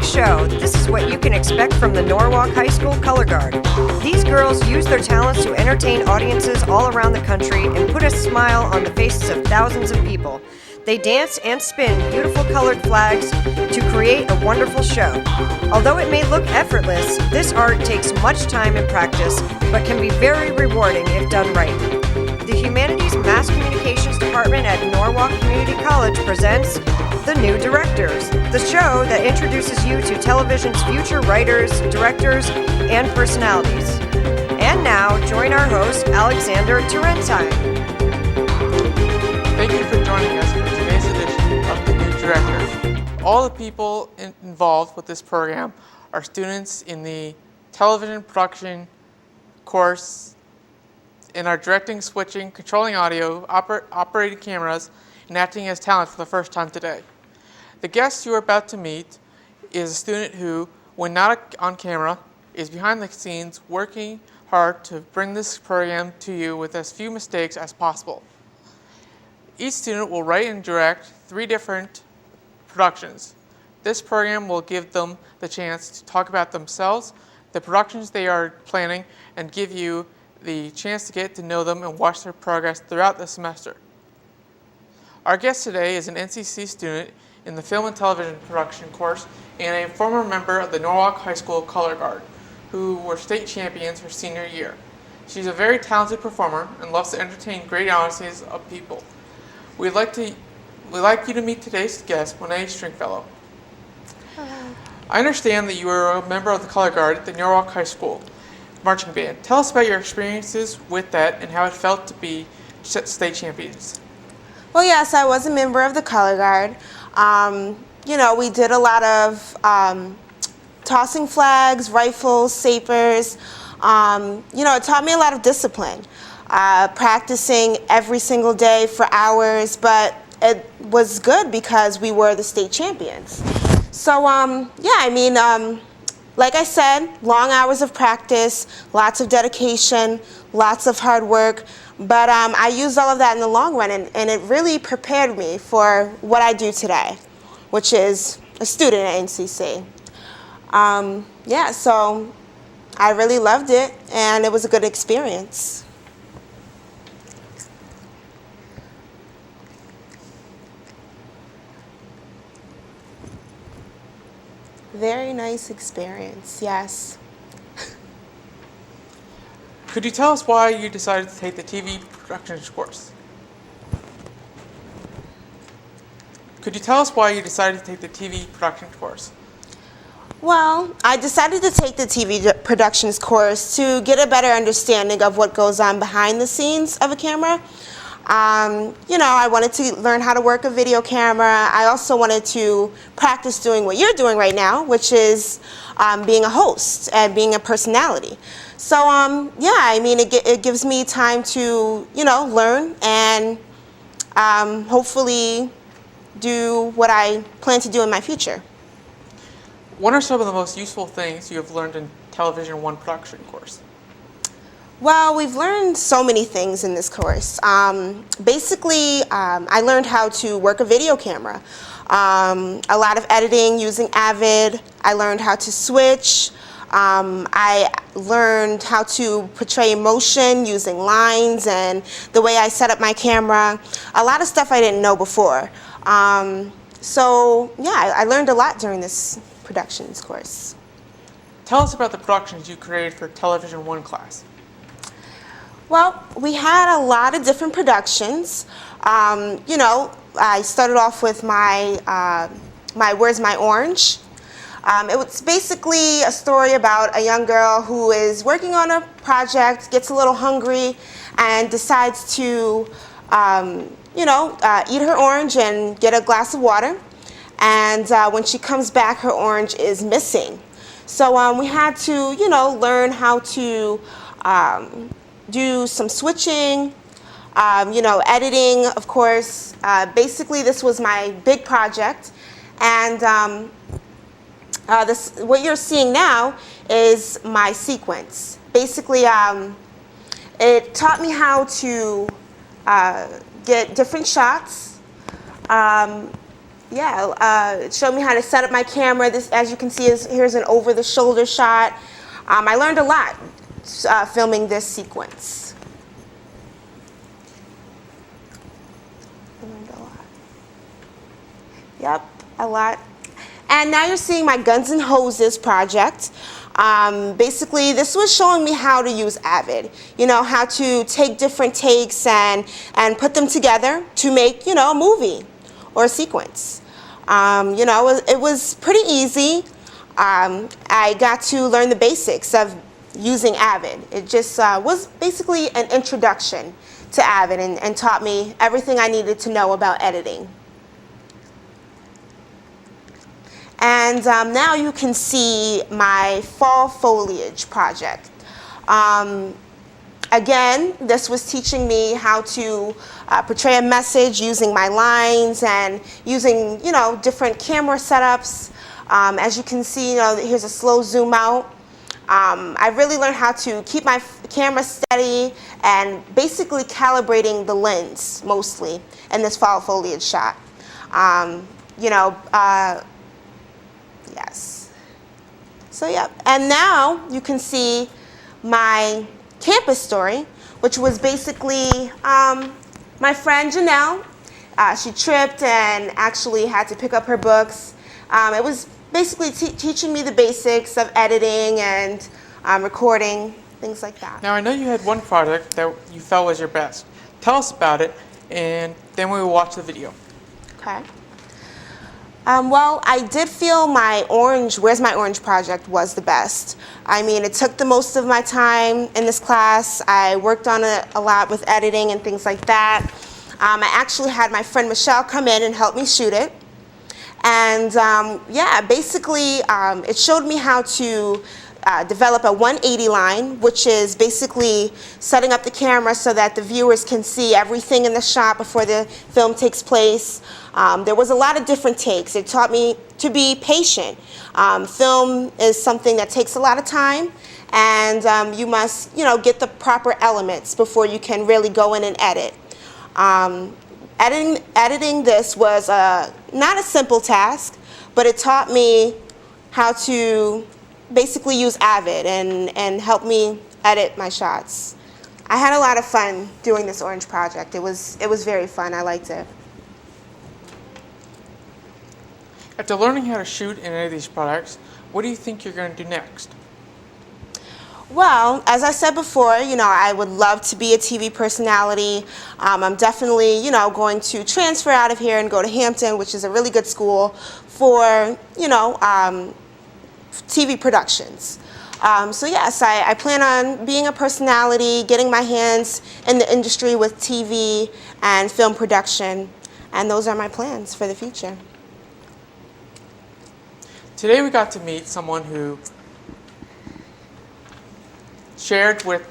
big show, this is what you can expect from the Norwalk High School Color Guard. These girls use their talents to entertain audiences all around the country and put a smile on the faces of thousands of people. They dance and spin beautiful colored flags to create a wonderful show. Although it may look effortless, this art takes much time and practice, but can be very rewarding if done right. The Humanities Mass Communications Department at Norwalk Community College presents The New Directors, the show that introduces you to television's future writers, directors, and personalities. And now, join our host, Alexander Terentine. Thank you for joining us for today's edition of The New Directors. All the people involved with this program are students in the television production course and are directing, switching, controlling audio, operating cameras, and acting as talent for the first time today. The guest you are about to meet is a student who, when not on camera, is behind the scenes working hard to bring this program to you with as few mistakes as possible. Each student will write and direct 3 different productions. This program will give them the chance to talk about themselves, the productions they are planning, and give you the chance to get to know them and watch their progress throughout the semester. Our guest today is an NCC student in the Film and Television Production course and a former member of the Norwalk High School Color Guard, who were state champions her senior year. She's a very talented performer and loves to entertain great audiences of people. We'd like you to meet today's guest, Mone Stringfellow. Hello. I understand that you were a member of the Color Guard at the Norwalk High School marching band. Tell us about your experiences with that and how it felt to be state champions. Well, yes, I was a member of the Color Guard. We did a lot of tossing flags, rifles, sabers. It taught me a lot of discipline. Practicing every single day for hours, but it was good because we were the state champions. So, like I said, long hours of practice, lots of dedication, lots of hard work, but I used all of that in the long run, and it really prepared me for what I do today, which is a student at NCC. So I really loved it, and it was a good experience. Very nice experience, yes. Could you tell us why you decided to take the TV production course? Well, I decided to take the TV productions course to get a better understanding of what goes on behind the scenes of a camera. I wanted to learn how to work a video camera. I also wanted to practice doing what you're doing right now, which is being a host and being a personality. So, it gives me time to, learn and hopefully do what I plan to do in my future. What are some of the most useful things you have learned in Television 1 production course? Well, we've learned so many things in this course. Basically, I learned how to work a video camera. A lot of editing using Avid. I learned how to switch. I learned how to portray emotion using lines and the way I set up my camera. A lot of stuff I didn't know before. I learned a lot during this productions course. Tell us about the productions you created for Television 1 class. Well, we had a lot of different productions. I started off with my Where's My Orange? It was basically a story about a young girl who is working on a project, gets a little hungry, and decides to, eat her orange and get a glass of water. And when she comes back, her orange is missing. So we had to, learn how to do some switching, editing, of course. Basically, this was my big project. And what you're seeing now is my sequence. Basically, it taught me how to get different shots, It showed me how to set up my camera. This, as you can see, here's an over-the-shoulder shot. I learned a lot filming this sequence. I learned a lot. Yep, a lot. And now you're seeing my Guns and Hoses project. Basically, this was showing me how to use Avid. You know, how to take different takes and put them together to make, you know, a movie or a sequence. You know, it was pretty easy. I got to learn the basics of using Avid. It just was basically an introduction to Avid and taught me everything I needed to know about editing. And now you can see my fall foliage project. Again, this was teaching me how to portray a message using my lines and using, you know, different camera setups. As you can see, you know, here's a slow zoom out. I really learned how to keep my camera steady and basically calibrating the lens mostly in this fall foliage shot. Yes. So yeah, and now you can see my campus story, which was basically my friend Janelle. She tripped and actually had to pick up her books. It was basically teaching me the basics of editing and recording, things like that. Now I know you had one project that you felt was your best. Tell us about it, and then we will watch the video. Okay. Well, I did feel my Where's My Orange project was the best. I mean, it took the most of my time in this class. I worked on it a lot with editing and things like that. I actually had my friend Michelle come in and help me shoot it. And yeah, basically, it showed me how to develop a 180 line, which is basically setting up the camera so that the viewers can see everything in the shot before the film takes place. There was a lot of different takes. It taught me to be patient. Film is something that takes a lot of time, and you must, you know, get the proper elements before you can really go in and edit. Editing this was not a simple task, but it taught me how to basically use Avid and help me edit my shots. I had a lot of fun doing this orange project. It was very fun. I liked it. After learning how to shoot and edit these products, what do you think you're going to do next? Well, as I said before, you know, I would love to be a TV personality. I'm definitely, you know, going to transfer out of here and go to Hampton, which is a really good school for, you know, TV productions. So yes, I plan on being a personality, getting my hands in the industry with TV and film production, and those are my plans for the future. Today we got to meet someone who shared with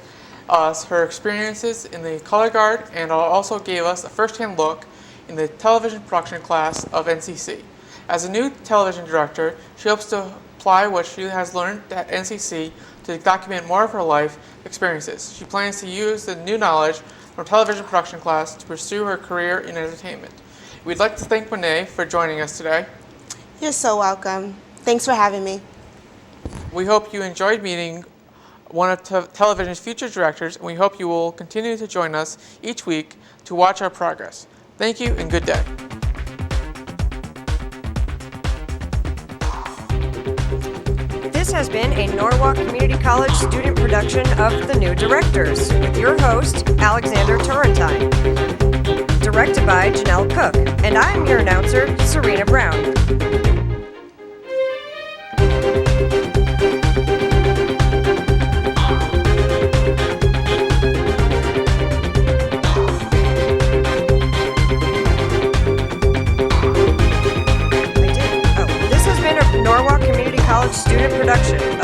us her experiences in the color guard and also gave us a first-hand look in the television production class of NCC. As a new television director, she hopes to apply what she has learned at NCC to document more of her life experiences. She plans to use the new knowledge from television production class to pursue her career in entertainment. We'd like to thank Mone for joining us today. You're so welcome. Thanks for having me. We hope you enjoyed meeting one of television's future directors, and we hope you will continue to join us each week to watch our progress. Thank you and good day. This has been a Norwalk Community College student production of The New Directors with your host, Alexander Turrentine. Directed by Janelle Cook, and I'm your announcer, Serena Brown. This has been a Norwalk Community College student production